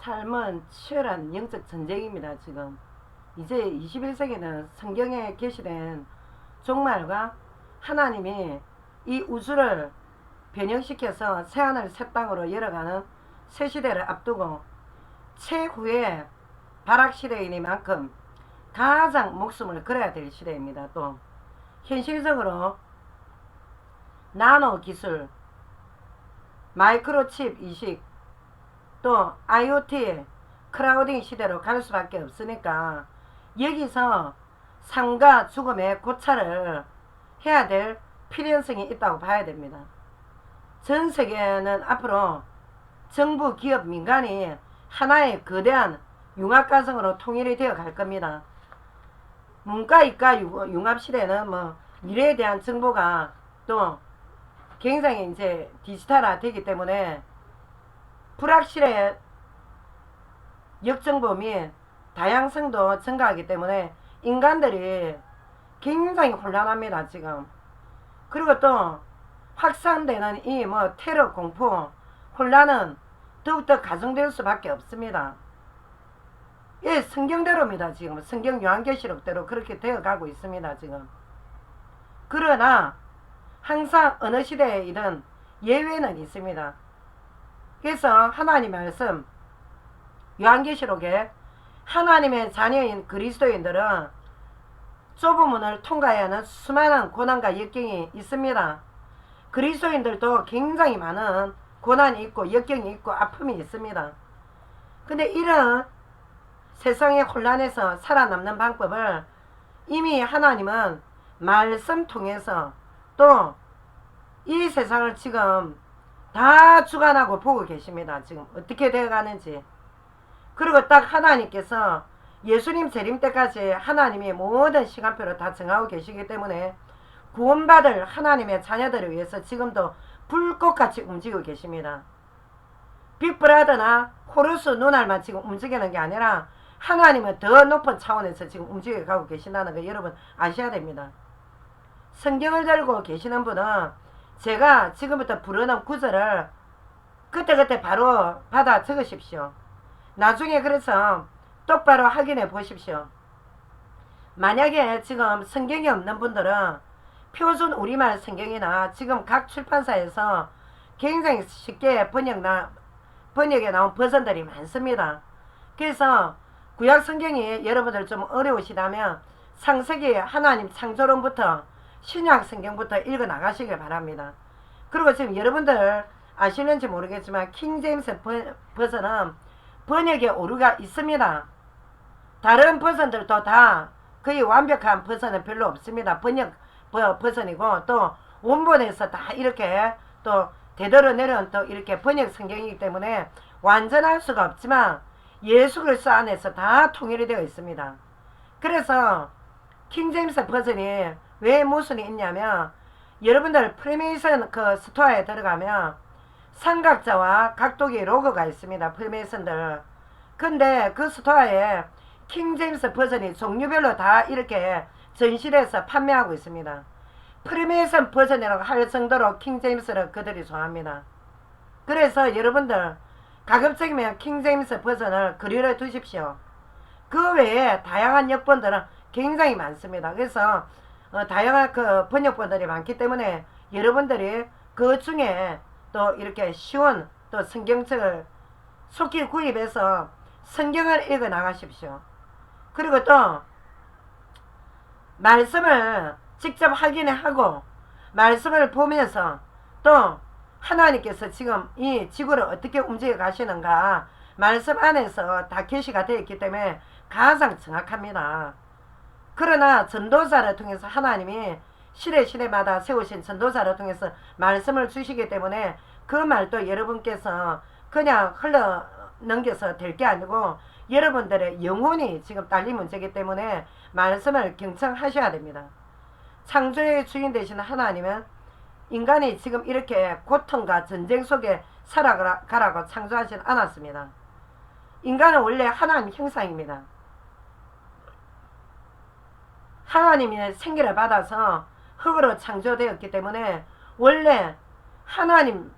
삶은 치열한 영적 전쟁입니다. 지금 이제 21세기는 성경에 계시된 종말과 하나님이 이 우주를 변형시켜서 새하늘 새 땅으로 열어가는 새 시대를 앞두고 최후의 발악시대이니만큼 가장 목숨을 걸어야 될 시대입니다. 또 현실적으로 나노 기술, 마이크로칩 이식, 또 IoT, 크라우딩 시대로 갈 수밖에 없으니까 여기서 삶과 죽음의 고찰을 해야 될 필연성이 있다고 봐야 됩니다. 전 세계는 앞으로 정부, 기업, 민간이 하나의 거대한 융합가성으로 통일이 되어 갈 겁니다. 문과, 이과 융합 시대는 미래에 대한 정보가 또 굉장히 이제 디지털화 되기 때문에 불확실의 역정보 및 다양성도 증가하기 때문에 인간들이 굉장히 혼란합니다. 지금. 그리고 또 확산되는 이 테러 공포 혼란은 더욱더 가중될 수밖에 없습니다. 예, 성경대로입니다. 지금 성경 요한계시록대로 그렇게 되어가고 있습니다. 지금. 그러나 항상 어느 시대이든 예외는 있습니다. 그래서 하나님 말씀 요한계시록에 하나님의 자녀인 그리스도인들은 좁은 문을 통과해야 하는 수많은 고난과 역경이 있습니다. 그리스도인들도 굉장히 많은 고난이 있고 역경이 있고 아픔이 있습니다. 근데 이런 세상의 혼란에서 살아남는 방법을 이미 하나님은 말씀 통해서 또 이 세상을 지금 다 주관하고 보고 계십니다. 지금 어떻게 되어가는지. 그리고 딱 하나님께서 예수님 재림 때까지 하나님이 모든 시간표를 다 정하고 계시기 때문에 구원받을 하나님의 자녀들을 위해서 지금도 불꽃같이 움직이고 계십니다. 빅브라더나 호루스 눈알만 지금 움직이는 게 아니라 하나님은 더 높은 차원에서 지금 움직여가고 계신다는 거 여러분 아셔야 됩니다. 성경을 들고 계시는 분은 제가 지금부터 부르는 구절을 그때그때 바로 받아 적으십시오. 나중에 그래서 똑바로 확인해 보십시오. 만약에 지금 성경이 없는 분들은 표준 우리말 성경이나 지금 각 출판사에서 굉장히 쉽게 번역에 나온 버전들이 많습니다. 그래서 구약 성경이 여러분들 좀 어려우시다면 창세기 하나님 창조론부터 신약 성경부터 읽어 나가시길 바랍니다. 그리고 지금 여러분들 아시는지 모르겠지만 킹제임스 버전은 번역에 오류가 있습니다. 다른 버전들도 다 거의 완벽한 버전은 별로 없습니다. 번역 버전이고 또 원본에서 다 이렇게 또 되도록 내려온 또 이렇게 번역 성경이기 때문에 완전할 수가 없지만 예수 그리스도 안에서 다 통일이 되어 있습니다. 그래서 킹제임스 버전이 왜 무슨이 있냐면 여러분들 프리메이션 그 스토어에 들어가면 삼각자와 각도기 로고가 있습니다. 프리메이션들. 근데 그 스토어에 킹제임스 버전이 종류별로 다 이렇게 전시돼서 판매하고 있습니다. 프리메이션 버전이라고 할 정도로 킹제임스를 그들이 좋아합니다. 그래서 여러분들 가급적이면 킹제임스 버전을 그리려 두십시오. 그 외에 다양한 역본들은 굉장히 많습니다. 그래서 다양한 그 번역본들이 많기 때문에 여러분들이 그 중에 또 이렇게 쉬운 또 성경책을 속히 구입해서 성경을 읽어 나가십시오. 그리고 또 말씀을 직접 확인하고 말씀을 보면서 또 하나님께서 지금 이 지구를 어떻게 움직여 가시는가 말씀 안에서 다 계시가 되어 있기 때문에 가장 정확합니다. 그러나 전도자를 통해서 하나님이 시대마다 세우신 전도자를 통해서 말씀을 주시기 때문에 그 말도 여러분께서 그냥 흘러 넘겨서 될 게 아니고 여러분들의 영혼이 지금 딸린 문제이기 때문에 말씀을 경청하셔야 됩니다. 창조의 주인 되시는 하나님은 인간이 지금 이렇게 고통과 전쟁 속에 살아가라고 창조하지 않았습니다. 인간은 원래 하나님 형상입니다. 하나님의 생기를 받아서 흙으로 창조되었기 때문에 원래 하나님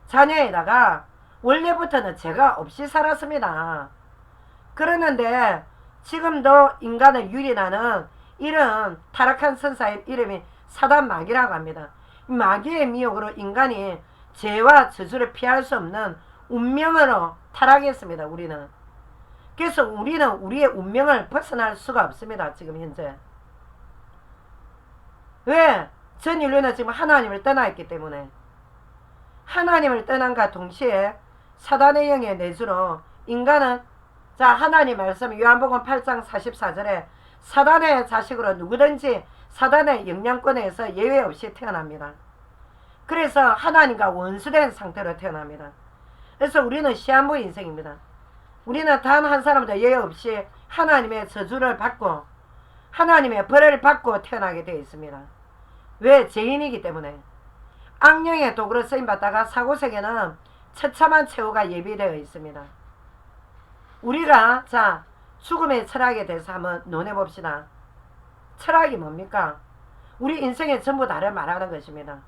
자녀에다가 원래부터는 죄가 없이 살았습니다. 그러는데 지금도 인간을 유린하는 이런 타락한 선사의 이름이 사단 마귀라고 합니다. 마귀의 미혹으로 인간이 죄와 저주를 피할 수 없는 운명으로 타락했습니다. 우리는. 그래서 우리는 우리의 운명을 벗어날 수가 없습니다. 지금 현재. 왜? 전 인류는 지금 하나님을 떠나있기 때문에. 하나님을 떠난과 동시에 사단의 영의 내주로 인간은, 자, 하나님 말씀 요한복음 8장 44절에 사단의 자식으로 누구든지 사단의 영향권에서 예외 없이 태어납니다. 그래서 하나님과 원수된 상태로 태어납니다. 그래서 우리는 시한부 인생입니다. 우리는 단 한 사람도 예외 없이 하나님의 저주를 받고 하나님의 벌을 받고 태어나게 되어 있습니다. 왜? 죄인이기 때문에. 악령의 도구로 쓰임받다가 사고세계는 처참한 최후가 예비되어 있습니다. 우리가 자 죽음의 철학에 대해서 한번 논해봅시다. 철학이 뭡니까? 우리 인생의 전부 다를 말하는 것입니다.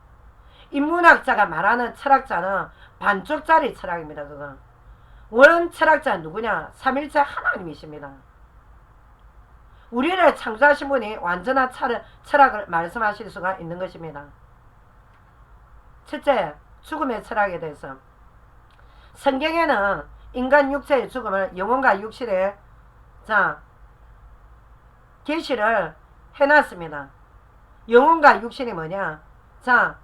인문학자가 말하는 철학자는 반쪽짜리 철학입니다. 그건. 원 철학자는 누구냐? 삼일체 하나님이십니다. 우리를 창조하신 분이 완전한 철학을 말씀하실 수가 있는 것입니다. 첫째, 죽음의 철학에 대해서. 성경에는 인간 육체의 죽음을 영혼과 육신에 계시를 해놨습니다. 영혼과 육신이 뭐냐? 자,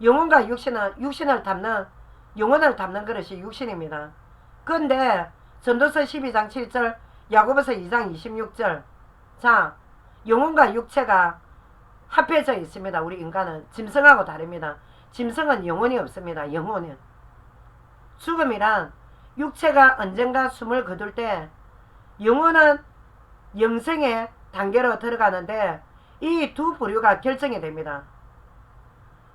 영혼과 육신은 영혼을 담는 것이 육신입니다. 그런데 전도서 12장 7절, 야고보서 2장 26절, 자, 영혼과 육체가 합해져 있습니다. 우리 인간은 짐승하고 다릅니다. 짐승은 영혼이 없습니다. 영혼은. 죽음이란 육체가 언젠가 숨을 거둘 때 영혼은 영생의 단계로 들어가는데 이 두 부류가 결정이 됩니다.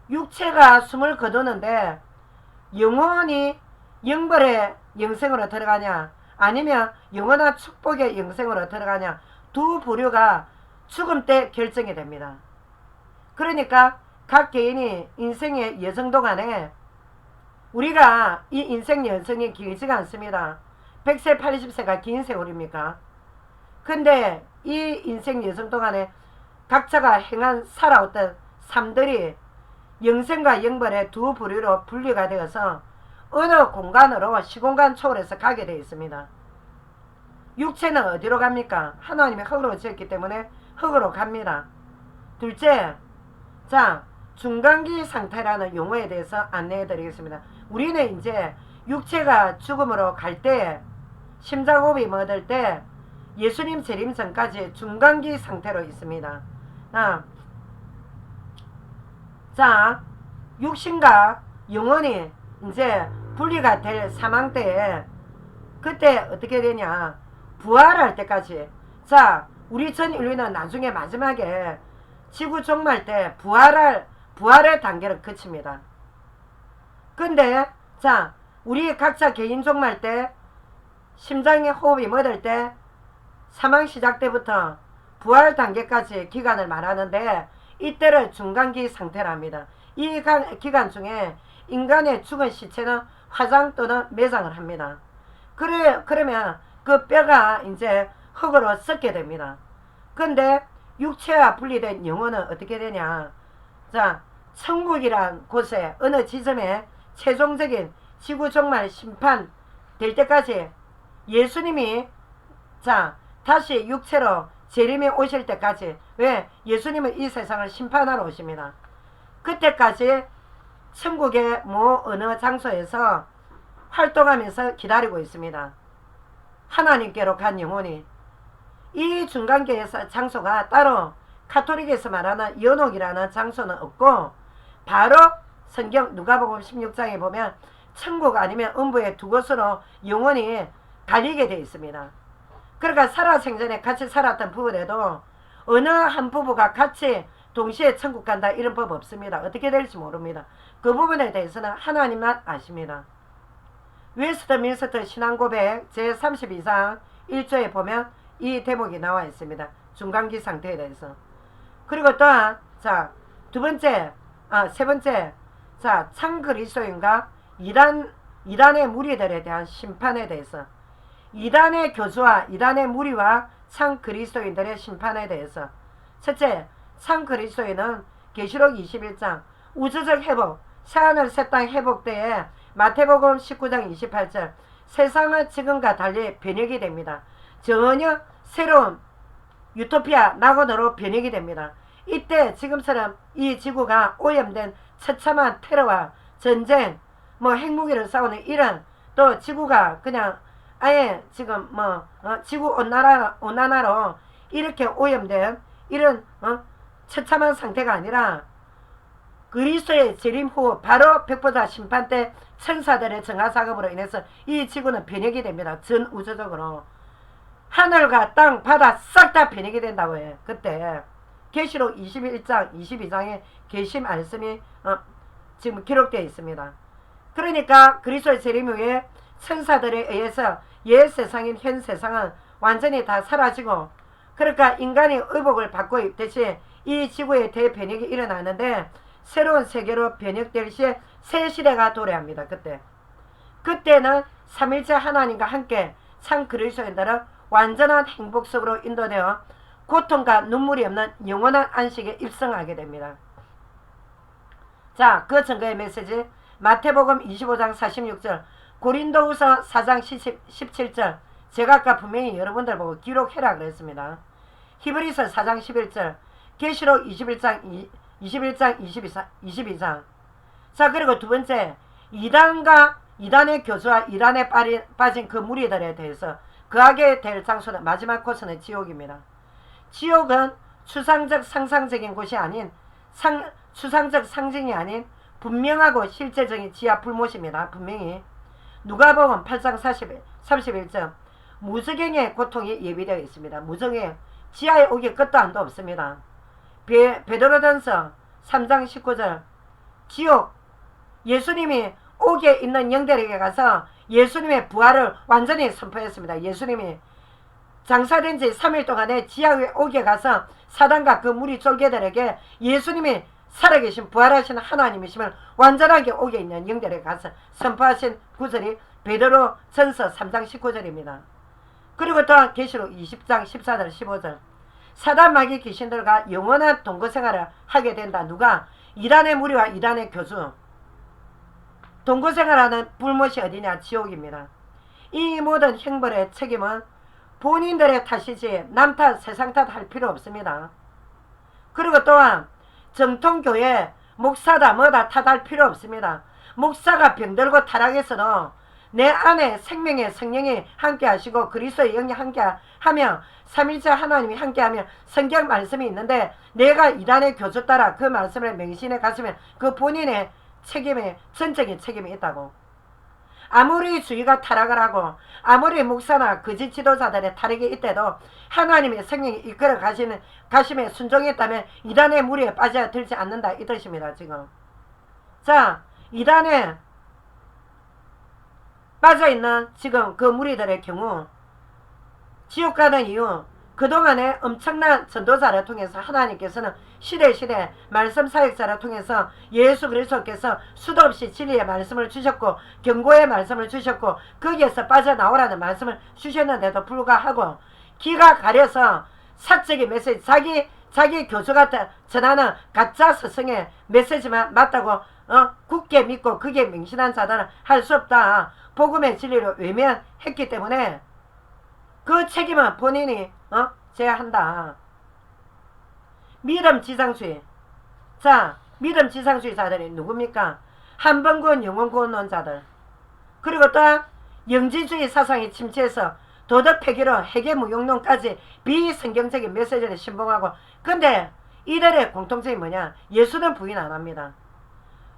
육체가 숨을 거두는데 영혼이 영벌의 영생으로 들어가냐 아니면 영원한 축복의 영생으로 들어가냐, 두 부류가 죽음 때 결정이 됩니다. 그러니까 각 개인이 인생의 여정 동안에 우리가 이 인생 여정이 길지가 않습니다. 100세 80세가 긴 세월입니까? 근데 이 인생 여정 동안에 각자가 살아왔던 삶들이 영생과 영벌의 두 부류로 분리가 되어서 어느 공간으로 시공간 초월해서 가게 되어 있습니다. 육체는 어디로 갑니까? 하나님이 흙으로 지었기 때문에 흙으로 갑니다. 둘째, 자, 중간기 상태라는 용어에 대해서 안내해 드리겠습니다. 우리는 이제 육체가 죽음으로 갈 때, 심장호흡이 멎을 때 예수님 재림 전까지 중간기 상태로 있습니다. 자, 육신과 영혼이 이제 분리가 될 사망 때에 그때 어떻게 되냐, 부활할 때까지. 자, 우리 전 인류는 나중에 마지막에 지구 종말 때 부활의 단계를 거칩니다. 근데 자, 우리 각자 개인 종말 때 심장의 호흡이 멎을 때 사망 시작 때부터 부활 단계까지 기간을 말하는데 이때를 중간기 상태랍니다. 이 기간 중에 인간의 죽은 시체는 화장 또는 매장을 합니다. 그러면 그 뼈가 이제 흙으로 썩게 됩니다. 근데 육체와 분리된 영혼은 어떻게 되냐? 자, 천국이란 곳에 어느 지점에 최종적인 지구 종말 심판 될 때까지 예수님이 다시 육체로 재림이 오실 때까지, 왜? 예수님은 이 세상을 심판하러 오십니다. 그때까지 천국의 어느 장소에서 활동하면서 기다리고 있습니다. 하나님께로 간 영혼이. 이 중간계에서 장소가 따로 카톨릭에서 말하는 연옥이라는 장소는 없고, 바로 성경 누가복음 16장에 보면 천국 아니면 음부의 두 곳으로 영혼이 갈리게 되어 있습니다. 그러니까 살아생전에 같이 살았던 부부에도 어느 한 부부가 같이 동시에 천국 간다 이런 법 없습니다. 어떻게 될지 모릅니다. 그 부분에 대해서는 하나님만 아십니다. 웨스트민스터 신앙고백 제32장 1조에 보면 이 대목이 나와 있습니다. 중간기 상태에 대해서. 그리고 또한 세 번째, 참 그리스도인가 이단 이단의 무리들에 대한 심판에 대해서, 이단의 교주와 이단의 무리와 참 그리스도인들의 심판에 대해서. 첫째, 참 그리스도인은 계시록 21장 우주적 회복, 새하늘 새 땅 회복 때에 마태복음 19장 28절 세상은 지금과 달리 변혁이 됩니다. 전혀 새로운 유토피아 낙원으로 변혁이 됩니다. 이때 지금처럼 이 지구가 오염된 처참한 테러와 전쟁, 핵무기를 싸우는 이런, 또 지구가 그냥 아예 지금 지구 온난화로 이렇게 오염된 이런 처참한 상태가 아니라 그리스도의 재림 후 바로 백보자 심판 때 천사들의 정화작업으로 인해서 이 지구는 변혁이 됩니다. 전 우주적으로 하늘과 땅, 바다 싹 다 변혁이 된다고 해. 그때 계시록 21장 22장에 계시 말씀이 지금 기록되어 있습니다. 그러니까 그리스도의 재림 후에 천사들에 의해서 옛 세상인 현 세상은 완전히 다 사라지고, 그러니까 인간이 의복을 받고 있듯이 이 지구의 대변혁이 일어나는데 새로운 세계로 변혁될 시에 새 시대가 도래합니다. 그때는 삼일째 하나님과 함께 참 그리스도인들은 완전한 행복 속으로 인도되어 고통과 눈물이 없는 영원한 안식에 입성하게 됩니다. 자, 그 증거의 메시지 마태복음 25장 46절, 고린도후서 4장 17절, 제가 아까 분명히 여러분들 보고 기록해라 그랬습니다. 히브리서 4장 11절, 계시록 21장 22장. 자, 그리고 두 번째, 이단의 교주와 이단에 빠진 그 무리들에 대해서 그하게 될 장소는 마지막 코스는 지옥입니다. 지옥은 추상적 상상적인 곳이 아닌 추상적 상징이 아닌 분명하고 실제적인 지하 불못입니다. 분명히 누가복음 8장 31절 무저갱의 고통이 예비되어 있습니다. 무저갱 지하에 오기 끝도 안도 없습니다. 베드로전서 3장 19절 지옥, 예수님이 옥에 있는 영들에게 가서 예수님의 부활을 완전히 선포했습니다. 예수님이 장사된 지 3일 동안에 지하의 옥에 가서 사단과 그 무리 쫄개들에게 예수님이 살아계신 부활하신 하나님이심을 완전하게 옥에 있는 영들에게 가서 선포하신 구절이 베드로전서 3장 19절입니다. 그리고 또한 계시록 20장 14절 15절 사단 마귀 귀신들과 영원한 동거생활을 하게 된다. 누가? 이단의 무리와 이단의 교주. 동거생활하는 불못이 어디냐? 지옥입니다. 이 모든 형벌의 책임은 본인들의 탓이지 남 탓, 세상 탓 할 필요 없습니다. 그리고 또한 정통교회 목사다 뭐다 탓할 필요 없습니다. 목사가 병들고 타락해서도 내 안에 생명의 성령이 함께 하시고 그리스도의 영이 함께 하며 삼일째 하나님이 함께 하며 성경 말씀이 있는데 내가 이단의 교주 따라 그 말씀을 맹신해 갔으면 그 본인의 책임에 전적인 책임이 있다고. 아무리 주의가 타락을 하고 아무리 목사나 거짓 지도자들의 타락이 있대도 하나님의 성령이 이끌어 가심에 순종했다면 이단의 무리에 빠져들지 않는다 이 뜻입니다. 지금 자, 이단에 빠져있는 지금 그 무리들의 경우 지옥 가는 이유, 그동안에 엄청난 전도자를 통해서 하나님께서는 시대 말씀 사역자를 통해서 예수 그리스도께서 수도 없이 진리의 말씀을 주셨고 경고의 말씀을 주셨고 거기에서 빠져나오라는 말씀을 주셨는데도 불구하고 기가 가려서 사적인 메시지, 자기 교주가 전하는 가짜 스승의 메시지만 맞다고 굳게 믿고 그게 맹신한 자들은 할 수 없다. 복음의 진리를 외면했기 때문에 그 책임은 본인이 져야 한다. 믿음지상주의. 자, 믿음지상주의자들이 누굽니까? 한번구원 영혼구원론자들. 그리고 또 영지주의 사상이 침체해서 도덕 폐기로 회계무용론까지 비성경적인 메시지를 신봉하고, 근데 이들의 공통점이 뭐냐? 예수는 부인 안 합니다.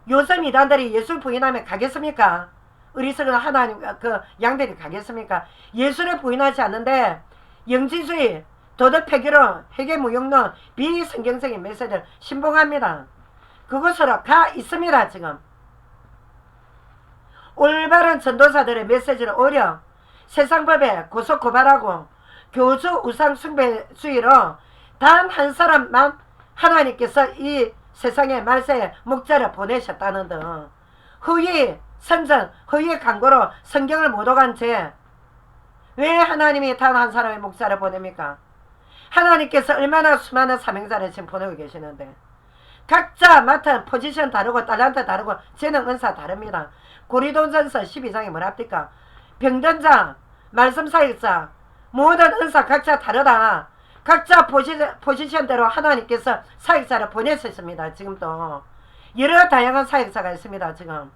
요즘 이단들이 예수 부인하면 가겠습니까? 어리석은 하나님 그 양들이 가겠습니까? 예수를 부인하지 않는데 영지주의 도덕 폐기로 회계무용론 비성경적인 메시지를 신봉합니다. 그곳으로 가 있습니다. 지금 올바른 전도사들의 메시지를 오히려 세상법에 고소고발하고 교주 우상숭배주의로 단 한 사람만 하나님께서 이 세상의 말세에 목자를 보내셨다는 등 허위 선전, 허위의 광고로 성경을 못 오간 죄. 왜 하나님이 단 한 사람의 목사를 보냅니까? 하나님께서 얼마나 수많은 사명자를 지금 보내고 계시는데 각자 맡은 포지션 다르고 달란트 다르고 재능 은사 다릅니다. 고린도전서 12장에 뭐랍니까? 병전자, 말씀사역자, 모든 은사 각자 다르다. 각자 포지션대로 하나님께서 사역자를 보내셨습니다. 지금도 여러 다양한 사역자가 있습니다. 지금.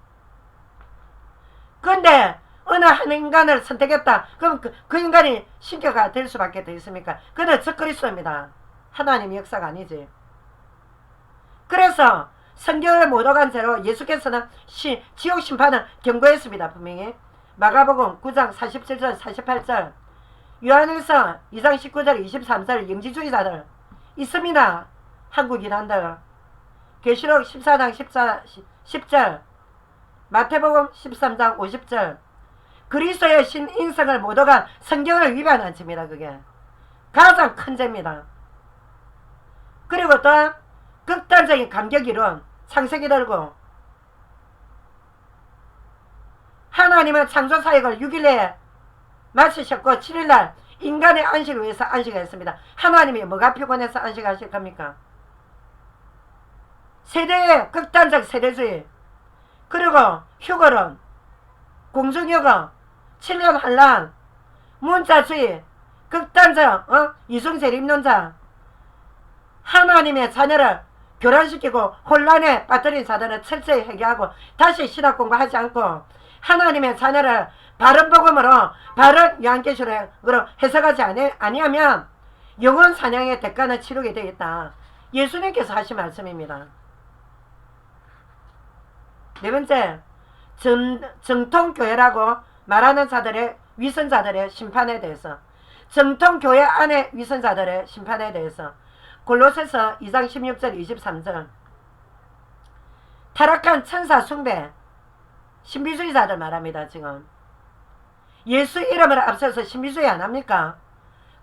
근데 어느 한 인간을 선택했다. 그럼 그 인간이 신격화 될 수밖에 돼 있습니까? 그는 적그리스도입니다. 하나님 역사가 아니지. 그래서 성경을 못 오간 채로 예수께서는 지옥 심판을 경고했습니다. 분명히 마가복음 9장 47절 48절, 요한일서 2장 19절 23절 영지주의자들 있습니다. 한국 인한들. 계시록 14장 10절, 마태복음 13장 50절, 그리스도의 신인성을 못 오간 성경을 위반한 죄입니다. 그게 가장 큰 죄입니다. 그리고 또 극단적인 감격이론 창세기 들고 하나님은 창조사역을 6일에 마치셨고 7일날 인간의 안식을 위해서 안식했습니다. 하나님이 뭐가 피곤해서 안식하실 겁니까? 세대의 극단적 세대주의, 그리고 휴거론, 공중휴거, 7년 환란, 문자주의, 극단적 이중재림론자, 하나님의 자녀를 교란시키고 혼란에 빠뜨린 자들은 철저히 회개하고 다시 신학 공부하지 않고 하나님의 자녀를 바른 복음으로 바른 요한계시록으로 해석하지 아니하면 영혼 사냥의 대가는 치르게 되어 있다. 예수님께서 하신 말씀입니다. 네 번째, 정통교회라고 말하는 자들의 위선자들의 심판에 대해서, 정통교회 안의 위선자들의 심판에 대해서 골로새서 2장 16절 23절, 타락한 천사 숭배 신비주의자들 말합니다. 지금 예수 이름을 앞서서 신비주의 안합니까?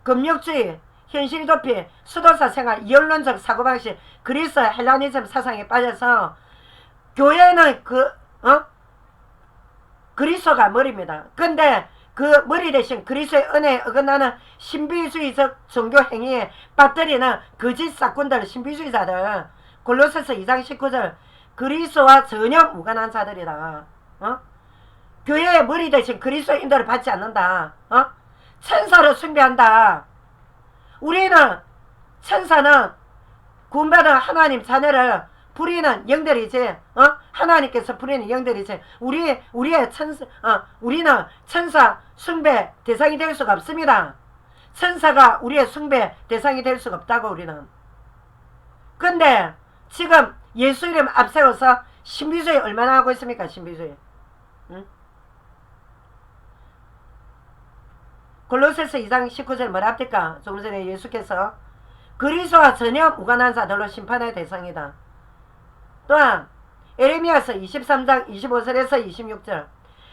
금욕주의, 현실 도피, 수도사 생활, 이언론적 사고방식, 그리스 헬라니즘 사상에 빠져서 교회는 그리스도가 머리입니다. 근데 그 머리 대신 그리스도의 은혜에 어긋나는 신비주의적 종교 행위에 빠뜨리는 거짓 사꾼들, 신비주의자들, 골로새서 2장 19절, 그리스도와 전혀 무관한 자들이다. 교회의 머리 대신 그리스도의 인도를 받지 않는다. 천사를 숭배한다. 우리는 천사는 구원받은 하나님 자녀를 부리는 영들이지, 하나님께서 부리는 영들이지, 우리는 천사 숭배 대상이 될 수가 없습니다. 천사가 우리의 숭배 대상이 될 수가 없다고, 우리는. 근데 지금 예수 이름 앞세워서 신비주의 얼마나 하고 있습니까? 신비주의. 골로새서 2장 19절 뭐랍니까? 조금 전에 예수께서 그리스도와 전혀 무관한 자들로 심판의 대상이다. 또한 에레미야서 23장 25절에서 26절,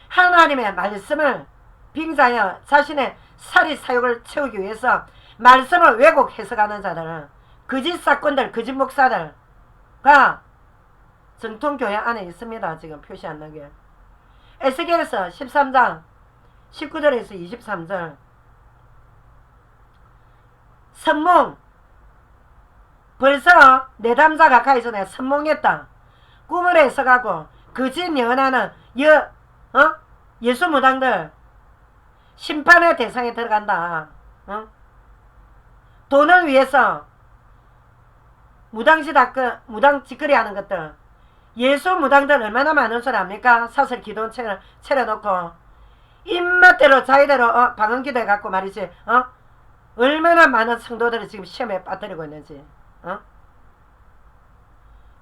하나님의 말씀을 빙자하여 자신의 사리 사욕을 채우기 위해서 말씀을 왜곡 해석하는 자들, 거짓 사건들, 거짓 목사들가 정통교회 안에 있습니다. 지금 표시 안 나게. 에스겔서 13장 19절에서 23절, 선몽, 벌써 내담자 가까이 전에 선몽했다. 꿈을 해석하고 거짓 예언하는 예수 무당들 심판의 대상에 들어간다. 돈을 위해서 무당 짓거리 하는 것들, 예수 무당들 얼마나 많은 소리 합니까? 사설 기도 차려놓고 입맛대로 자기대로 방언기도 해갖고 말이지, 얼마나 많은 성도들이 지금 시험에 빠뜨리고 있는지.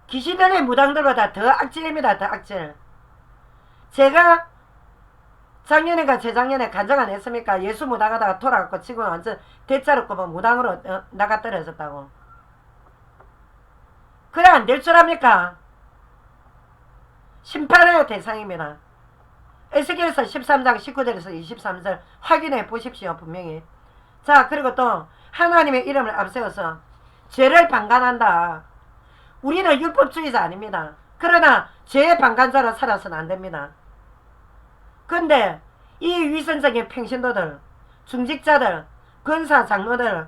귀신들의 무당들보다 더 악질입니다. 더 악질. 제가 작년인가 재작년에 간증 안 했습니까? 예수 무당하다가 돌아갔고 지금 완전 대자로 꼽은 무당으로 나가 떨어졌다고. 그래 안 될 줄 압니까? 심판의 대상입니다. 에스겔서 13장 19절에서 23절 확인해 보십시오. 분명히. 자, 그리고 또 하나님의 이름을 앞세워서 죄를 방관한다. 우리는 율법주의자 아닙니다. 그러나 죄의 방관자로 살아서는 안 됩니다. 근데 이 위선적인 평신도들, 중직자들, 권사 장로들,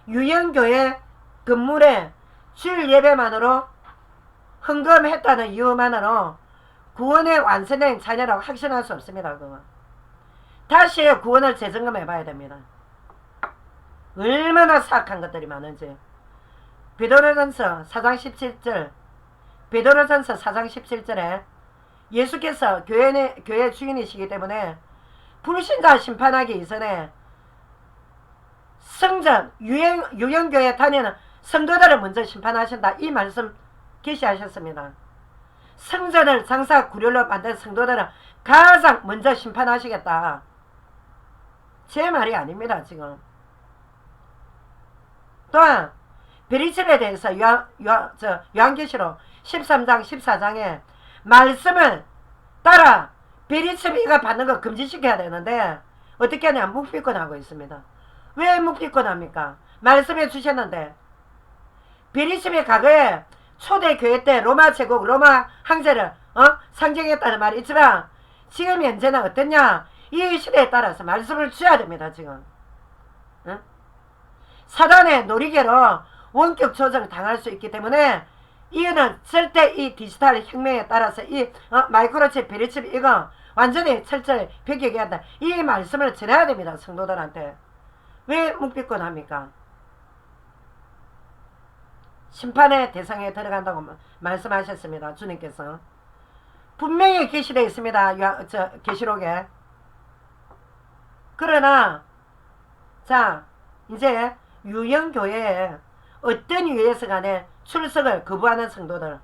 유형교회 건물에 주일 예배만으로 헌금했다는 이유만으로 구원의 완성된 자녀라고 확신할 수 없습니다. 그거. 다시 구원을 재점검해 봐야 됩니다. 얼마나 사악한 것들이 많은지. 베드로전서 4장 17절, 베드로전서 4장 17절에 예수께서 교회 주인이시기 때문에 불신자 심판하기 이전에 성전, 유형교회 다니는 성도들을 먼저 심판하신다. 이 말씀 계시하셨습니다. 성전을 장사 구렬로 만든 성도들은 가장 먼저 심판하시겠다. 제 말이 아닙니다. 지금. 또한 베리집에 대해서 요한계시록 13장 14장에 말씀을 따라 베리집이가 받는 거 금지시켜야 되는데 어떻게 하냐, 묵비권하고 있습니다. 왜 묵비권합니까? 말씀해 주셨는데 베리집이 과거에 초대교회 때 로마 제국, 로마 황제를 상징했다는 말이 있지만 지금 현재는 어떠냐? 이 시대에 따라서 말씀을 주셔야 됩니다. 지금. 응? 사단의 놀이개로 원격 조정을 당할 수 있기 때문에 이거는 절대 이 디지털 혁명에 따라서 이 마이크로칩, 베리칩 이거 완전히 철저히 배격해야 한다. 이 말씀을 전해야 됩니다. 성도들한테. 왜 묵비권 합니까? 심판의 대상에 들어간다고 말씀하셨습니다. 주님께서. 분명히 계시되어 있습니다. 계시록에. 그러나 자 이제 유형교회에 어떤 이유에서 간에 출석을 거부하는 성도들,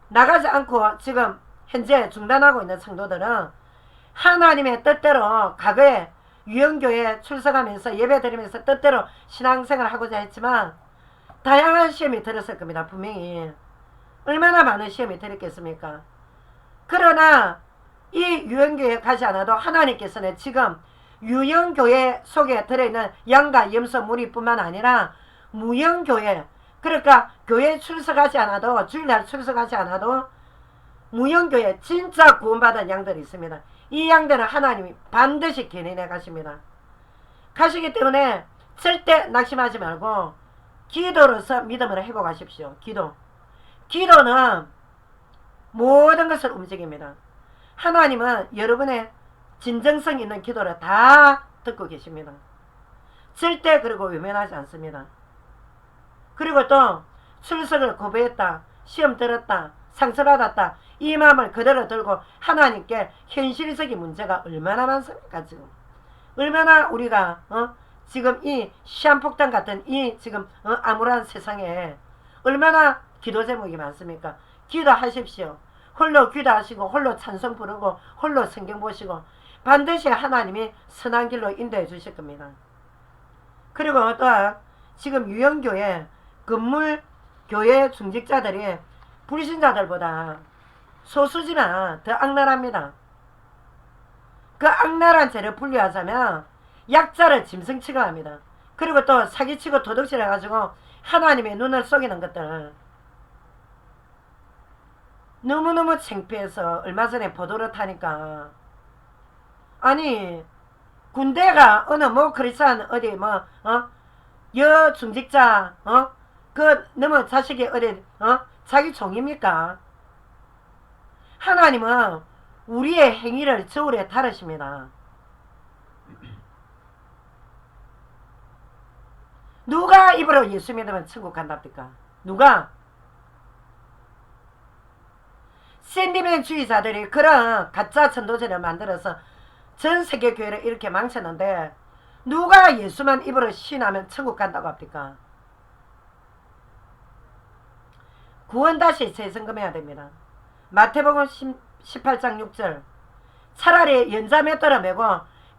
나가지 않고 지금 현재 중단하고 있는 성도들은 하나님의 뜻대로 과거에 유형교회에 출석하면서 예배드리면서 뜻대로 신앙생활을 하고자 했지만 다양한 시험이 들었을 겁니다. 분명히. 얼마나 많은 시험이 들었겠습니까? 그러나 이 유형교회에 가지 않아도 하나님께서는 지금 유형교회 속에 들어있는 양과 염소 무리뿐만 아니라 무형교회, 그러니까 교회에 출석하지 않아도, 주일날 출석하지 않아도 무형교회 진짜 구원받은 양들이 있습니다. 이 양들은 하나님이 반드시 견인해 가십니다. 가시기 때문에 절대 낙심하지 말고 기도로서 믿음을 회복하십시오. 기도는 모든 것을 움직입니다. 하나님은 여러분의 진정성 있는 기도를 다 듣고 계십니다. 절대 그리고 외면하지 않습니다. 그리고 또 출석을 거부했다, 시험 들었다, 상처받았다, 이 마음을 그대로 들고 하나님께 현실적인 문제가 얼마나 많습니까? 지금 얼마나 우리가 지금 이 시한폭탄 같은 이 지금 암울한 세상에 얼마나 기도 제목이 많습니까? 기도하십시오. 홀로 기도하시고 홀로 찬송 부르고 홀로 성경 보시고 반드시 하나님이 선한 길로 인도해 주실 겁니다. 그리고 또한 지금 유형교회 건물 교회 중직자들이 불신자들보다 소수지만 더 악랄합니다. 그 악랄한 죄를 분류하자면 약자를 짐승 취급합니다. 그리고 또 사기치고 도둑질 해가지고 하나님의 눈을 속이는 것들 너무너무 창피해서 얼마 전에 보도를 타니까 아니 군대가 어느 크리스찬 어디 여 중직자 그 너무 자식이 어디 자기 종입니까? 하나님은 우리의 행위를 저울에 다루십니다. 누가 입으로 예수 믿으면 천국 간답니까? 누가? 샌디맨 주의자들이 그런 가짜 전도제를 만들어서 전 세계 교회를 이렇게 망쳤는데 누가 예수만 입으로 신하면 천국 간다고 합니까? 구원 다시 재점검해야 됩니다. 마태복음 18장 6절 차라리 연자 몇 달을 메고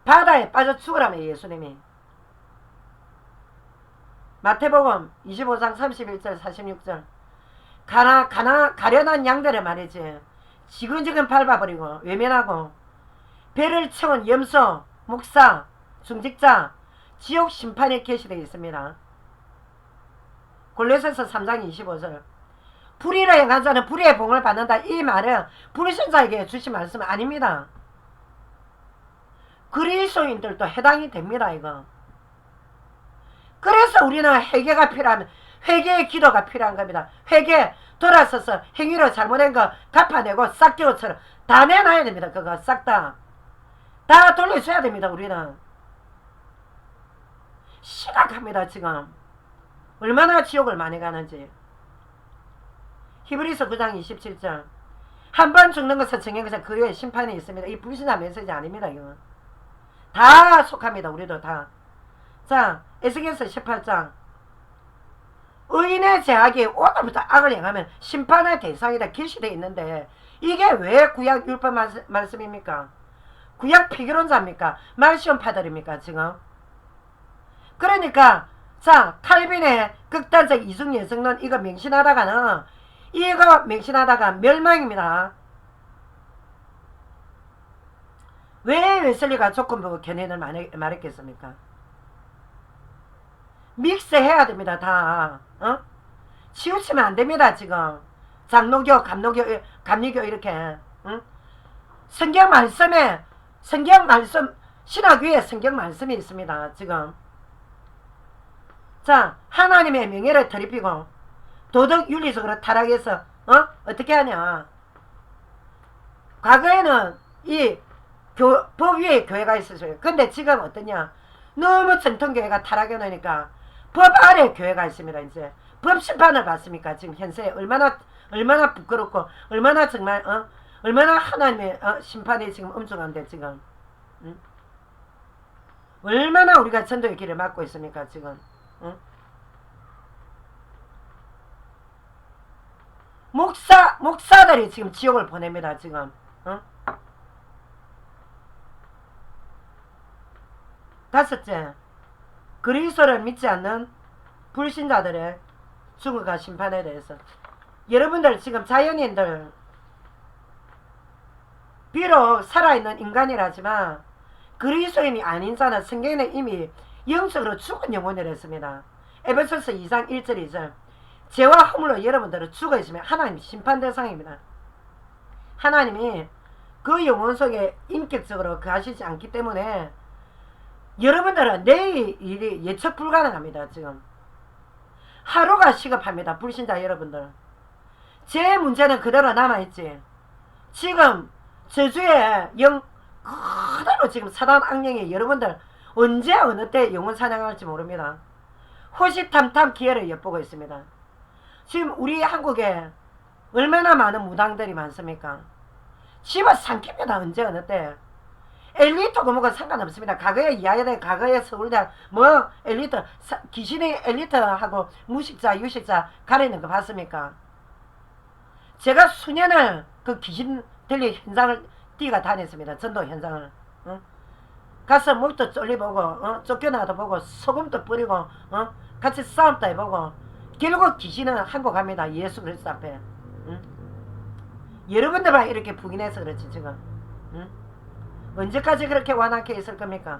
바다에 빠져 죽으라며 예수님이. 마태복음 25장 31절 46절 가련한 양들을 말이지 지근지근 밟아버리고 외면하고 배를 채운 염소, 목사, 중직자 지옥 심판이 계시되어 있습니다. 골로새서 3장 25절 불의를 행한 자는 불의의 봉을 받는다. 이 말은 불신자에게 주신 말씀은 아닙니다. 그리스도인들도 해당이 됩니다. 이거. 그래서 우리는 회개가 필요하면 회개의 기도가 필요한 겁니다. 회개 돌아서서 행위로 잘못된 거 갚아내고 싹지우처럼 다 내놔야 됩니다. 그거 싹 다 돌려줘야 됩니다. 우리는 심각합니다. 지금 얼마나 지옥을 많이 가는지. 히브리서 9장 27절 한 번 죽는 것은 정해서 그 후에 심판이 있습니다. 이 불신한 메시지 아닙니다. 이거 다 속합니다. 우리도 다. 자, 에스겔서 18장 의인의 제약이 오늘부터 악을 행하면 심판의 대상이다 계시되어 있는데 이게 왜 구약 율법 말씀입니까? 구약 피기론자입니까? 말시온파들입니까? 지금 그러니까 자, 칼빈의 극단적 이중 예성론 이거 맹신하다가 멸망입니다. 왜 웨슬리가 조건부 견해를 말했겠습니까? 믹스해야 됩니다. 다 치우치면 안 됩니다. 지금 장로교, 감리교 이렇게 성경 말씀 신학 위에 성경 말씀이 있습니다. 지금 자, 하나님의 명예를 더럽히고 도덕 윤리적으로 타락해서 어떻게 하냐. 과거에는 이 법 위에 교회가 있었어요. 근데 지금 어떠냐. 너무 전통교회가 타락해 놓으니까 법 아래 교회가 있습니다. 이제 법 심판을 받습니까? 지금 현세 얼마나 부끄럽고 얼마나 정말 얼마나 하나님의 심판이 지금 엄중한데 지금 얼마나 우리가 전도의 길을 막고 있습니까? 지금 목사들이 지금 지옥을 보냅니다. 지금 다섯째, 그리스도를 믿지 않는 불신자들의 죽음과 심판에 대해서 여러분들 지금 자연인들 비록 살아있는 인간이라지만 그리스도인이 아닌 자는 성경에 이미 영적으로 죽은 영혼이라 했습니다. 에베소서 2장 1절 2절 죄와 허물로 여러분들은 죽어 있으면 하나님 심판 대상입니다. 하나님이 그 영혼 속에 인격적으로 거하시지 않기 때문에 여러분들은 내일이 예측 불가능합니다. 지금 하루가 시급합니다. 불신자 여러분들 제 문제는 그대로 남아있지. 지금 저주의 영 그대로 지금 사단 악령이 여러분들 언제 어느 때 영혼 사냥할지 모릅니다. 호시탐탐 기회를 엿보고 있습니다. 지금 우리 한국에 얼마나 많은 무당들이 많습니까? 집어 삼킵니다. 언제 어느 때. 엘리트 고모가 상관없습니다. 과거에 이하여대, 과거에 서울대, 뭐 엘리트, 귀신의 엘리트하고 무식자, 유식자 가리는 거 봤습니까? 제가 수년을 그 귀신 들리 현장을 뛰가 다녔습니다. 전도 현장을. 가서 목도 쫄리보고 쫓겨나도 보고 소금도 뿌리고 같이 싸움도 해보고 결국 귀신은 한국 갑니다. 예수 그리스도 앞에. 여러분들만 이렇게 부인해서 그렇지 지금. 언제까지 그렇게 완악해 있을 겁니까?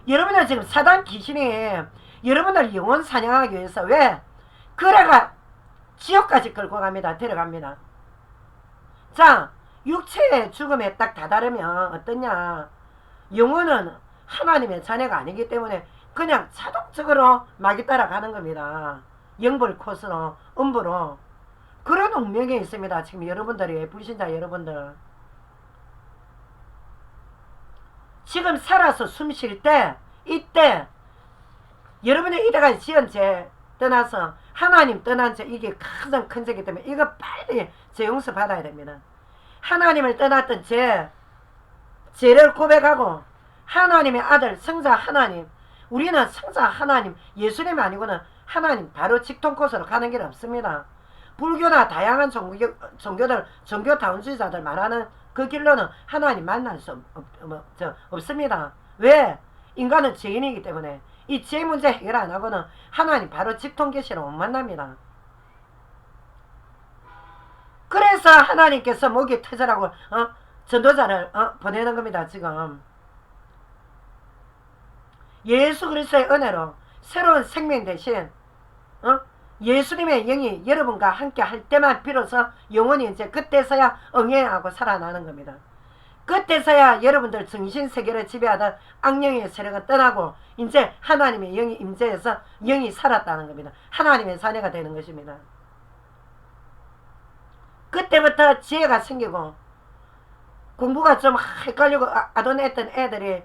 여러분들 지금 사단 귀신이 여러분들 영혼 사냥하기 위해서 왜? 그래가 지옥까지 끌고 갑니다. 데려갑니다. 자, 육체의 죽음에 딱 다다르면 어떠냐. 영혼은 하나님의 자녀가 아니기 때문에 그냥 자동적으로 막이 따라가는 겁니다. 영벌 코스로 음부로. 그런 운명이 있습니다. 지금 여러분들이 불신자 여러분들 지금 살아서 숨 쉴 때 이때 여러분의 이래가 지은 죄 떠나서 하나님 떠난 죄 이게 가장 큰 죄이기 때문에 이거 빨리 죄 용서 받아야 됩니다. 하나님을 떠났던 죄를 고백하고 하나님의 아들 성자 하나님 우리는 성자 하나님 예수님이 아니고는 하나님 바로 직통 코스로 가는 길 없습니다. 불교나 다양한 종교들 종교다운주의자들 말하는 그 길로는 하나님 만날 수 없습니다. 왜? 인간은 죄인이기 때문에 이 죄 문제 해결 안 하고는 하나님 바로 직통계시로 못 만납니다. 그래서 하나님께서 목이 터져라고 전도자를 보내는 겁니다. 지금 예수 그리스도의 은혜로 새로운 생명 대신 예수님의 영이 여러분과 함께 할 때만 비로소 영혼이 이제 그때서야 응애하고 살아나는 겁니다. 그때서야 여러분들 정신세계를 지배하던 악령의 세력은 떠나고 이제 하나님의 영이 임재해서 영이 살았다는 겁니다. 하나님의 자녀가 되는 것입니다. 그때부터 지혜가 생기고 공부가 좀 헷갈리고 아둔했던 애들이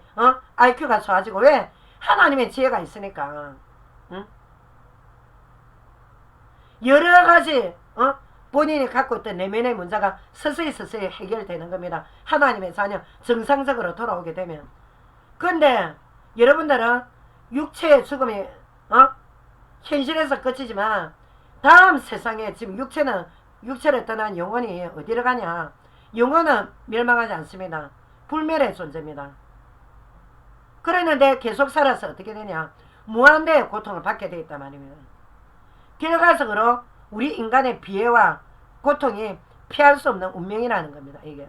IQ가 좋아지고 왜? 하나님의 지혜가 있으니까. 응? 여러 가지 본인이 갖고 있던 내면의 문제가 서서히 해결되는 겁니다. 하나님의 자녀 정상적으로 돌아오게 되면. 그런데 여러분들은 육체의 죽음이 현실에서 끝이지만 다음 세상에 지금 육체를 떠난 영혼이 어디로 가냐? 영혼은 멸망하지 않습니다. 불멸의 존재입니다. 그랬는데 계속 살아서 어떻게 되냐? 무한대의 고통을 받게 되어 있단 말입니다. 결과적으로 우리 인간의 비애와 고통이 피할 수 없는 운명이라는 겁니다. 이게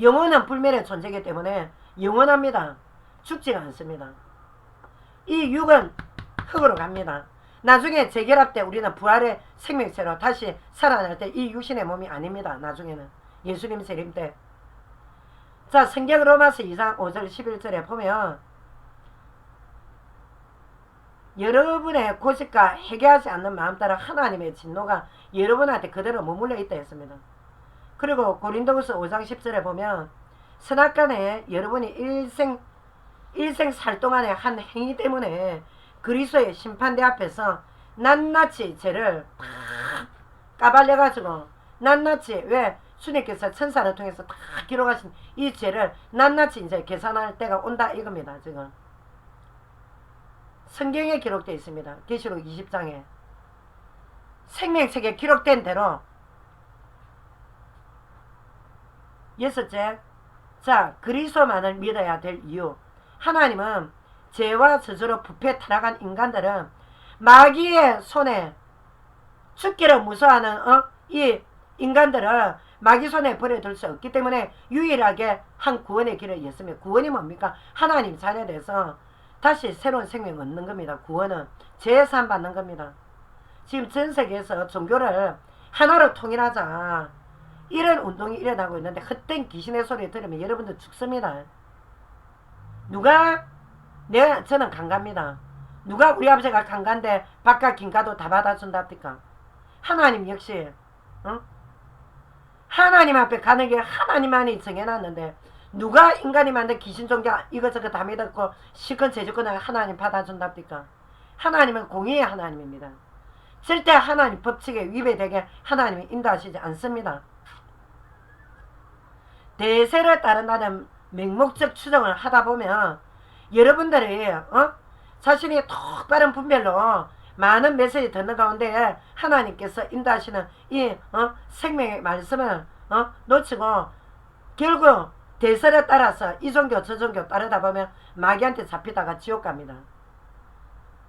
영혼은 불멸의 존재이기 때문에 영원합니다. 죽지가 않습니다. 이 육은 흙으로 갑니다. 나중에 재결합 때 우리는 부활의 생명체로 다시 살아날 때 이 육신의 몸이 아닙니다. 나중에는 예수님 재림 때. 자, 성경 로마서 2장 5절 11절에 보면 여러분의 고집과 해결하지 않는 마음 따라 하나님의 진노가 여러분한테 그대로 머물러 있다 했습니다. 그리고 고린도후서 5장 10절에 보면 선악간에 여러분이 일생 살 동안의 한 행위 때문에 그리스도의 심판대 앞에서 낱낱이 죄를 다 까발려가지고 낱낱이 왜 주님께서 천사를 통해서 다 기록하신 이 죄를 낱낱이 이제 계산할 때가 온다 이겁니다. 지금 성경에 기록되어 있습니다. 계시록 20장에 생명책에 기록된 대로. 여섯째, 자, 그리스도만을 믿어야 될 이유. 하나님은 죄와 저주로 부패 타락한 인간들은 마귀의 손에 죽기를 무서워하는 이 인간들을 마귀 손에 버려둘 수 없기 때문에 유일하게 한 구원의 길을 였으며, 구원이 뭡니까? 하나님 자녀에 대해서 다시 새로운 생명을 얻는 겁니다. 구원은 재산 받는 겁니다. 지금 전 세계에서 종교를 하나로 통일하자 이런 운동이 일어나고 있는데 헛된 귀신의 소리 들으면 여러분들 죽습니다. 저는 강가입니다. 누가 우리 아버지가 강가인데 밥과 김가도 다 받아준답니까? 하나님 역시 하나님 앞에 가는 길 하나님만이 정해놨는데 누가 인간이 만든 귀신 종교 이것저것 다 믿었고 실컷 제주권을 하나님 받아준답니까? 하나님은 공의의 하나님입니다. 절대 하나님 법칙에 위배되게 하나님이 인도하시지 않습니다. 대세를 따른다는 맹목적 추정을 하다 보면 여러분들이 자신이 똑바른 분별로 많은 메시지 듣는 가운데 하나님께서 인도하시는 이 생명의 말씀을 놓치고 결국 대세를 따라서 이 종교 저 종교 따르다 보면 마귀한테 잡히다가 지옥 갑니다.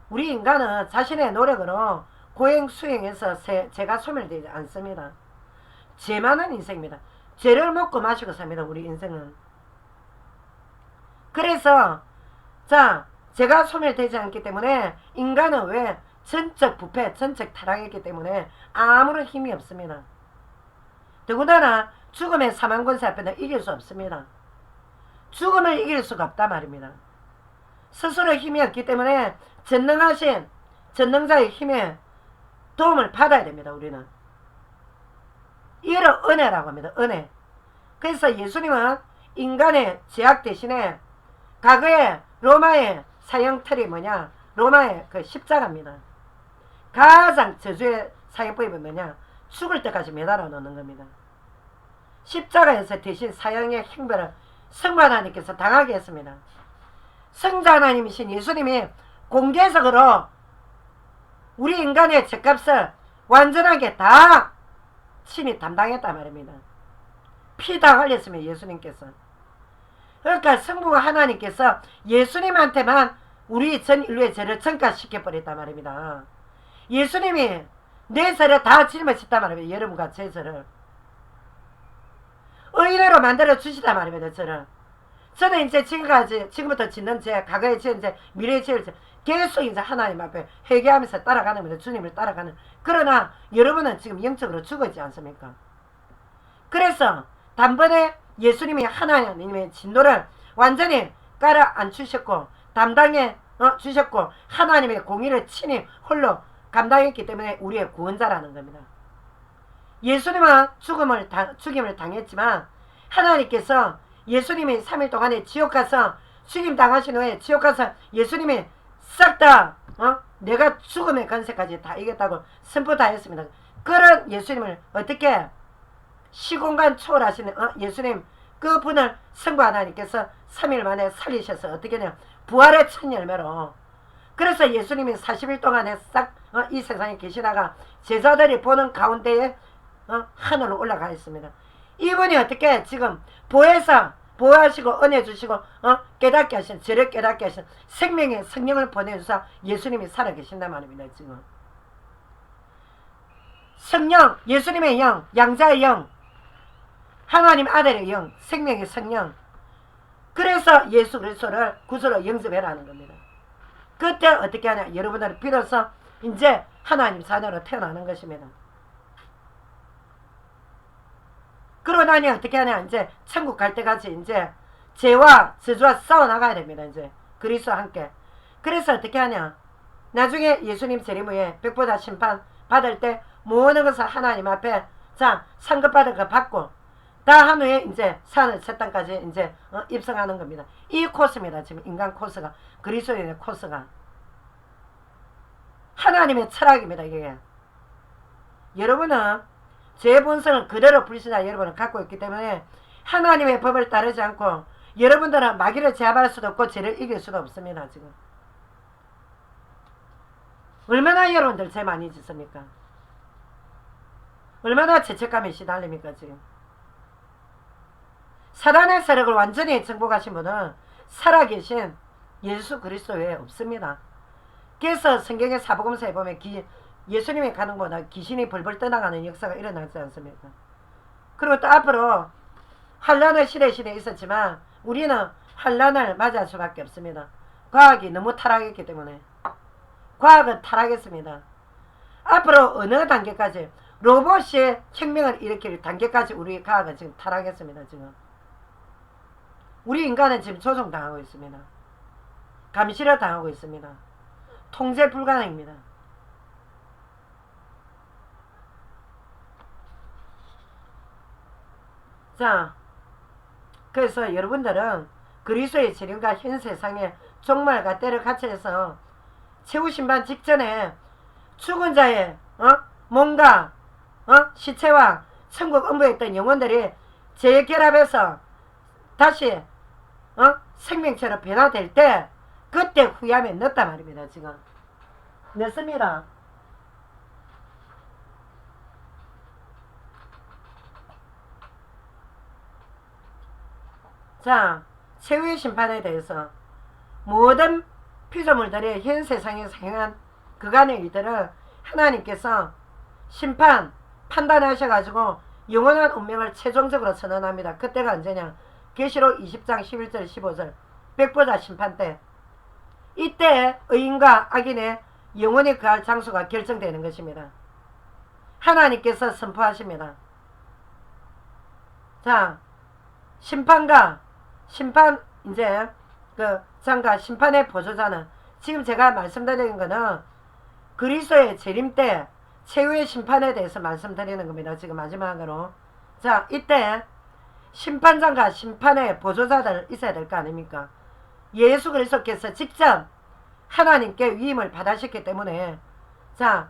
우리 인간은 자신의 노력으로 고행 수행해서 죄가 소멸되지 않습니다. 죄 많은 인생입니다. 죄를 먹고 마시고 삽니다. 우리 인생은. 그래서 자, 죄가 소멸되지 않기 때문에 인간은 왜 전적 부패, 전적 타락했기 때문에 아무런 힘이 없습니다. 더군다나 죽음의 사망권세 앞에는 이길 수 없습니다. 죽음을 이길 수가 없다 말입니다. 스스로 힘이 없기 때문에 전능하신 전능자의 힘에 도움을 받아야 됩니다. 우리는 이를 은혜라고 합니다. 은혜. 그래서 예수님은 인간의 죄악 대신에 과거에 로마의 사형틀이 뭐냐? 로마의 그 십자가입니다. 가장 저주의 사형법이 뭐냐? 죽을 때까지 매달아 놓는 겁니다. 십자가에서 대신 사형의 형벌을 성부 하나님께서 당하게 했습니다. 성자 하나님이신 예수님이 공개적으로 우리 인간의 죄값을 완전하게 다 친히 담당했단 말입니다. 피 다 흘렸으면 예수님께서. 그러니까 성부 하나님께서 예수님한테만 우리 전 인류의 죄를 전가시켜버렸단 말입니다. 예수님이 내 죄를 다 짊어졌단 말입니다. 여러분과 제 죄를 의인으로 만들어 주시단 말입니다. 저는 이제 지금부터 짓는 죄, 과거에 지은 죄, 미래에 지을 죄 계속 이제 하나님 앞에 회개하면서 따라가는 겁니다. 주님을 따라가는. 그러나 여러분은 지금 영적으로 죽었지 않습니까? 그래서 단번에 예수님이 하나님의 진노를 완전히 깔아앉히셨고 담당해 주셨고 하나님의 공의를 친히 홀로 감당했기 때문에 우리의 구원자라는 겁니다. 예수님은 죽임을 당했지만 하나님께서 예수님이 3일 동안에 지옥 가서 죽임 당하신 후에 지옥 가서 예수님이 싹 다 내가 죽음의 권세까지 다 이겼다고 선포 다 했습니다. 그런 예수님을 어떻게 시공간 초월하시는 예수님 그 분을 성부 하나님께서 3일 만에 살리셔서 어떻게 하냐 부활의 첫 열매로 그래서 예수님이 40일 동안에 싹 이 세상에 계시다가 제자들이 보는 가운데에 하늘로 올라가 있습니다. 이분이 어떻게 지금 보호하시고 은혜 주시고 깨닫게 하신 저를 깨닫게 하신 생명의 성령을 보내주사 예수님이 살아계신단 말입니다. 지금 성령 예수님의 영 양자의 영 하나님 아들의 영 생명의 성령 그래서 예수 그리스도를 구주로 영접해라는 겁니다. 그때 어떻게 하냐 여러분들은 비로소 이제 하나님 자녀로 태어나는 것입니다. 그러고 나니 어떻게 하냐 이제 천국 갈 때까지 이제 죄와 저주와 싸워 나가야 됩니다. 이제 그리스도와 함께. 그래서 어떻게 하냐 나중에 예수님 재림 후에 백보자 심판 받을 때 모든 것을 하나님 앞에 자 상급받을 거 받고 다 한 후에 이제 산을 첫 땅까지 이제 입성하는 겁니다. 이 코스입니다. 지금 인간 코스가 그리스도인의 코스가 하나님의 철학입니다. 이게 여러분은 죄의 본성을 그대로 불신자 여러분은 갖고 있기 때문에 하나님의 법을 따르지 않고 여러분들은 마귀를 제압할 수도 없고 죄를 이길 수도 없습니다. 지금 얼마나 여러분들 죄 많이 짓습니까? 얼마나 죄책감에 시달립니까? 지금 사단의 세력을 완전히 정복하신 분은 살아계신 예수 그리스도 외에 없습니다. 그래서 성경의 사복음서에 보면 예수님이 가는 곳에 귀신이 벌벌 떠나가는 역사가 일어나지 않습니까? 그리고 또 앞으로 환란의 시대에 있었지만 우리는 환란을 맞이할 수밖에 없습니다. 과학이 너무 타락했기 때문에 과학은 타락했습니다. 앞으로 어느 단계까지 로봇이 혁명을 일으킬 단계까지 우리 과학은 지금 타락했습니다. 지금 우리 인간은 지금 조종당하고 있습니다. 감시를 당하고 있습니다. 통제 불가능입니다. 자, 그래서 여러분들은 그리스도의 재림과 현 세상의 종말과 때를 같이해서 최후심판 직전에 죽은 자의 몸과 시체와 천국 음부에 있던 영혼들이 재결합해서 다시 생명체로 변화될 때 그때 후회함에 넣었단 말입니다. 지금 넣습니다. 자, 최후의 심판에 대해서 모든 피조물들이 현 세상에서 행한 그간의 일들을 하나님께서 심판, 판단하셔가지고 영원한 운명을 최종적으로 선언합니다. 그때가 언제냐? 계시록 20장 11절 15절 백보자 심판 때 이때 의인과 악인의 영원히 거할 장소가 결정되는 것입니다. 하나님께서 선포하십니다. 자, 심판 이제 그 장과 심판의 보조자는 지금 제가 말씀드리는 거는 그리스도의 재림 때 최후의 심판에 대해서 말씀드리는 겁니다. 지금 마지막으로 자 이때 심판장과 심판의 보조자들 있어야 될 거 아닙니까? 예수 그리스도께서 직접 하나님께 위임을 받으셨기 때문에 자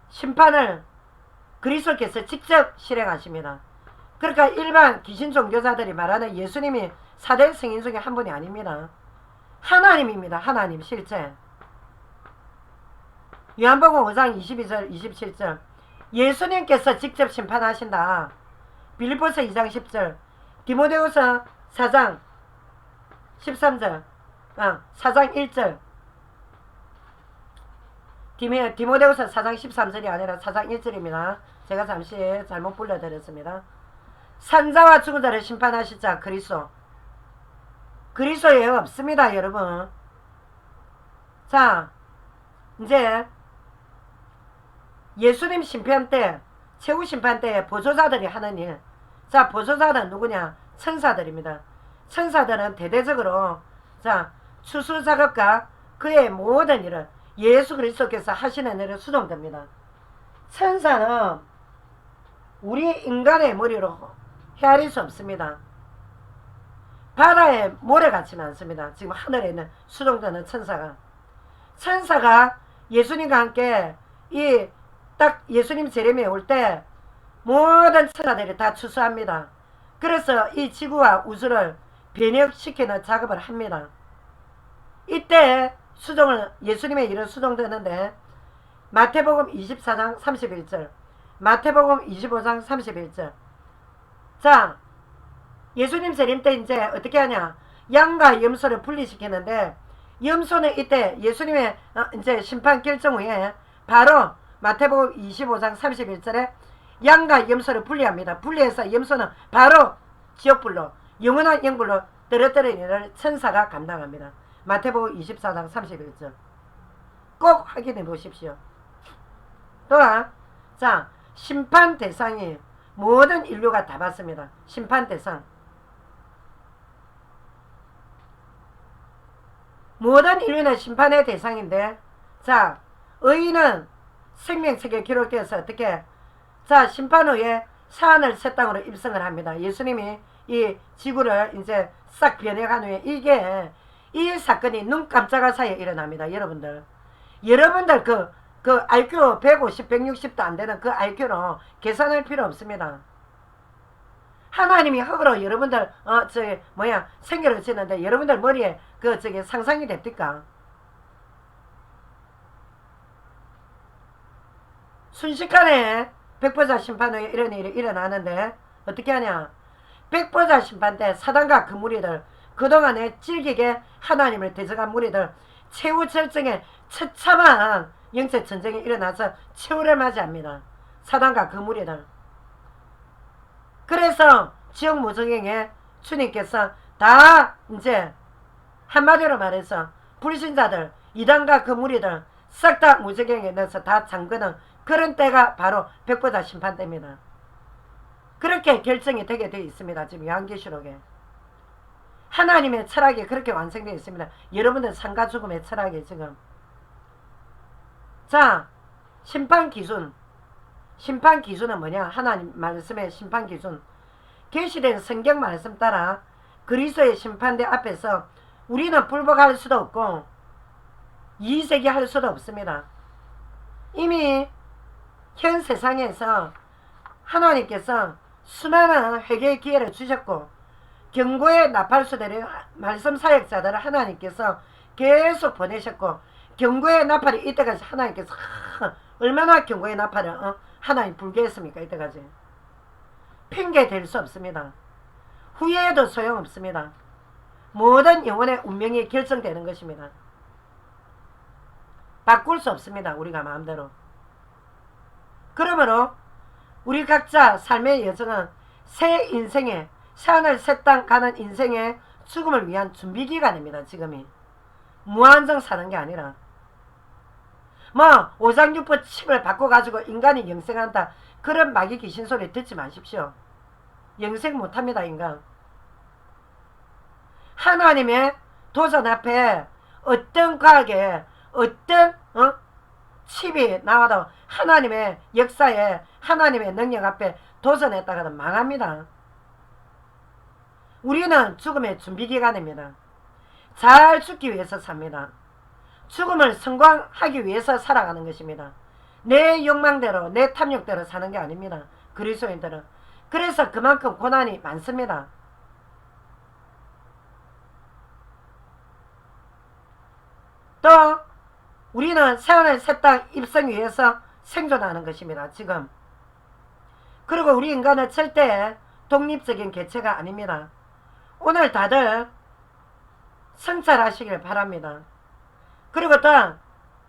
심판을 그리스도께서 직접 실행하십니다. 그러니까 일반 귀신 종교자들이 말하는 예수님이 4대 성인 중에 한 분이 아닙니다. 하나님입니다. 하나님 실제 요한복음 5장 22절 27절 예수님께서 직접 심판하신다. 빌립보서 2장 10절 디모데후서 4장 13절 4장 1절 디모데후서 4장 13절이 아니라 4장 1절입니다. 제가 잠시 잘못 불러드렸습니다. 산자와 죽은 자를 심판하실 자 그리스도 그리스도에 없습니다. 여러분 자 이제 예수님 심판 때 최후심판 때 보조자들이 하는 일. 자, 보조자는 누구냐? 천사들입니다. 천사들은 대대적으로 자, 추수작업과 그의 모든 일을 예수 그리스도께서 하시는 일을 수동됩니다. 천사는 우리 인간의 머리로 헤아릴 수 없습니다. 바다에 모래같이 많습니다. 지금 하늘에 있는 수동되는 천사가 예수님과 함께 이 딱 예수님 재림에 올 때 모든 천사들이 다 추수합니다. 그래서 이 지구와 우주를 변혁시키는 작업을 합니다. 이때 예수님의 일은 수동되는데 마태복음 24장 31절, 마태복음 25장 31절. 자, 예수님 재림 때 이제 어떻게 하냐? 양과 염소를 분리시키는데 염소는 이때 예수님의 이제 심판 결정 후에 바로 마태복음 25장 31절에 양과 염소를 분리합니다. 분리해서 염소는 바로 지옥불로 영원한 영불로 떨어뜨리는 일을 천사가 감당합니다. 마태복음 24장 31절 꼭 확인해 보십시오. 또한 자, 심판 대상이 모든 인류가 다 받습니다. 심판 대상. 모든 인류는 심판의 대상인데 자, 의인은 생명책에 기록되어서 어떻게 자, 심판 후에 사하늘 새 땅으로 입성을 합니다. 예수님이 이 지구를 이제 싹 변해간 후에 이게 이 사건이 눈 깜짝할 사이에 일어납니다. 여러분들 그 IQ 150, 160도 안 되는 그 IQ로 계산할 필요 없습니다. 하나님이 흙으로 여러분들 생겨를 짓는데 여러분들 머리에 상상이 됩니까? 순식간에 백보자 심판 후에 이런 일이 일어나는데 어떻게 하냐? 백보자 심판 때 사단과 그 무리들 그동안에 질기게 하나님을 대적한 무리들 최후 절정에 처참한 영적 전쟁이 일어나서 최후를 맞이합니다. 사단과 그 무리들. 그래서 지옥 무정행에 주님께서 다 이제 한마디로 말해서 불신자들 이단과 그 무리들 싹 다 무정행에 넣어서 다 잠그는 그런 때가 바로 백보자 심판 때입니다. 그렇게 결정이 되게 되어 있습니다. 지금 요한계시록에 하나님의 철학이 그렇게 완성되어 있습니다. 여러분들 상가 죽음의 철학이 지금 자, 심판 기준은 뭐냐? 하나님 말씀의 심판 기준. 계시된 성경 말씀 따라 그리스도의 심판대 앞에서 우리는 불복할 수도 없고 이의제기 할 수도 없습니다. 이미 현 세상에서 하나님께서 수많은 회개의 기회를 주셨고 경고의 나팔수들의 말씀 사역자들을 하나님께서 계속 보내셨고 경고의 나팔이 이때까지 하나님께서 얼마나 경고의 나팔을 하나님 불게 했습니까? 이때까지 핑계 댈 수 없습니다. 후회해도 소용없습니다. 모든 영혼의 운명이 결정되는 것입니다. 바꿀 수 없습니다. 우리가 마음대로. 그러므로 우리 각자 삶의 여정은 새 인생에 새하늘 새 땅 가는 인생의 죽음을 위한 준비기간입니다. 지금이 무한정 사는 게 아니라 오장육부 칩을 바꿔가지고 인간이 영생한다 그런 마귀 귀신 소리 듣지 마십시오. 영생 못합니다. 인간. 하나님의 도전 앞에 어떤 과학에 어떤 칩이 나와도 하나님의 역사에 하나님의 능력 앞에 도전했다가는 망합니다. 우리는 죽음의 준비기간입니다. 잘 죽기 위해서 삽니다. 죽음을 성공하기 위해서 살아가는 것입니다. 내 욕망대로 내 탐욕대로 사는 게 아닙니다. 그리스도인들은. 그래서 그만큼 고난이 많습니다. 또 우리는 새하늘 새 땅 입성 위해서 생존하는 것입니다. 지금. 그리고 우리 인간은 절대 독립적인 개체가 아닙니다. 오늘 다들 성찰하시길 바랍니다. 그리고 또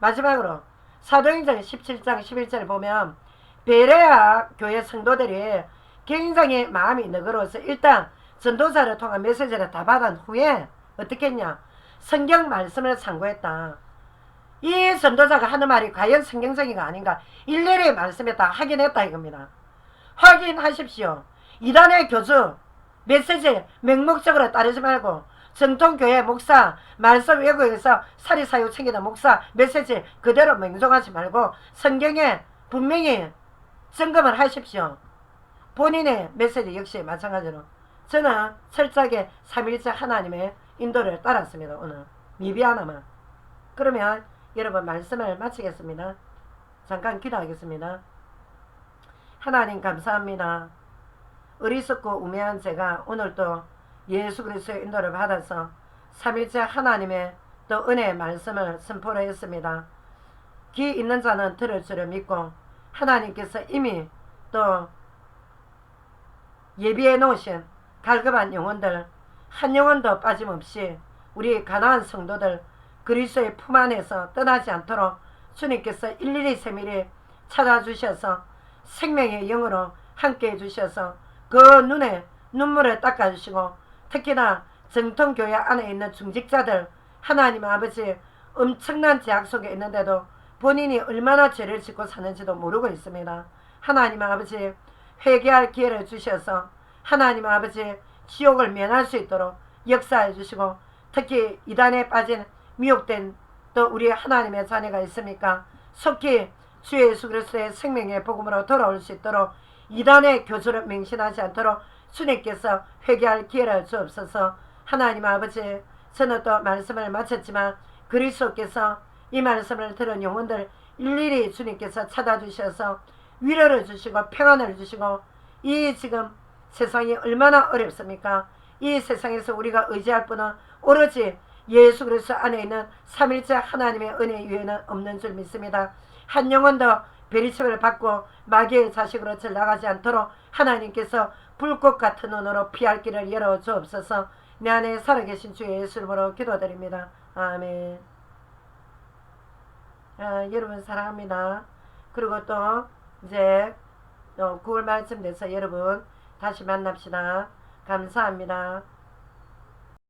마지막으로 사도행전 17장 11절을 보면 베레아 교회 성도들이 굉장히 마음이 너그러워서 일단 전도자를 통한 메시지를 다 받은 후에 어떻게 했냐? 성경 말씀을 참고했다. 이 전도자가 하는 말이 과연 성경적인가 아닌가 일일이 말씀에 다 확인했다 이겁니다. 확인하십시오. 이단의 교주 메시지 맹목적으로 따르지 말고 정통교회 목사 말씀 외국에서 사리사욕 챙기는 목사 메시지 그대로 맹종하지 말고 성경에 분명히 점검을 하십시오. 본인의 메시지 역시 마찬가지로 저는 철저하게 삼위일체 하나님의 인도를 따랐습니다. 오늘 미비 하나만. 그러면 여러분 말씀을 마치겠습니다. 잠깐 기도하겠습니다. 하나님 감사합니다. 어리석고 우매한 제가 오늘도 예수 그리스도의 인도를 받아서 삼위일체 하나님의 또 은혜의 말씀을 선포를 했습니다. 귀 있는 자는 들을 줄을 믿고 하나님께서 이미 또 예비해 놓으신 갈급한 영혼들 한 영혼도 빠짐없이 우리 가나안 성도들 그리스도의 품 안에서 떠나지 않도록 주님께서 일일이 세밀히 찾아주셔서 생명의 영으로 함께 해주셔서 그 눈에 눈물을 닦아주시고 특히나 정통교회 안에 있는 중직자들 하나님 아버지 엄청난 제약 속에 있는데도 본인이 얼마나 죄를 짓고 사는지도 모르고 있습니다. 하나님 아버지 회개할 기회를 주셔서 하나님 아버지 지옥을 면할 수 있도록 역사해 주시고 특히 이단에 빠진 미혹된 또 우리 하나님의 자녀가 있습니까? 속히 주 예수 그리스도의 생명의 복음으로 돌아올 수 있도록 이단의 교주를 맹신하지 않도록 주님께서 회개할 기회를 주옵소서. 하나님 아버지 저는 또 말씀을 마쳤지만 그리스도께서 이 말씀을 들은 영혼들 일일이 주님께서 찾아주셔서 위로를 주시고 평안을 주시고 이 지금 세상이 얼마나 어렵습니까? 이 세상에서 우리가 의지할 분은 오로지 예수 그리스도 안에 있는 삼일째 하나님의 은혜 위에는 없는 줄 믿습니다. 한 영혼도 베리침을 받고 마귀의 자식으로 전락하지 않도록 하나님께서 불꽃 같은 눈으로 피할 길을 열어 주옵소서. 내 안에 살아계신 주 예수 이름으로 기도드립니다. 아멘. 여러분 사랑합니다. 그리고 또 이제 9월 말쯤 돼서 여러분 다시 만납시다. 감사합니다.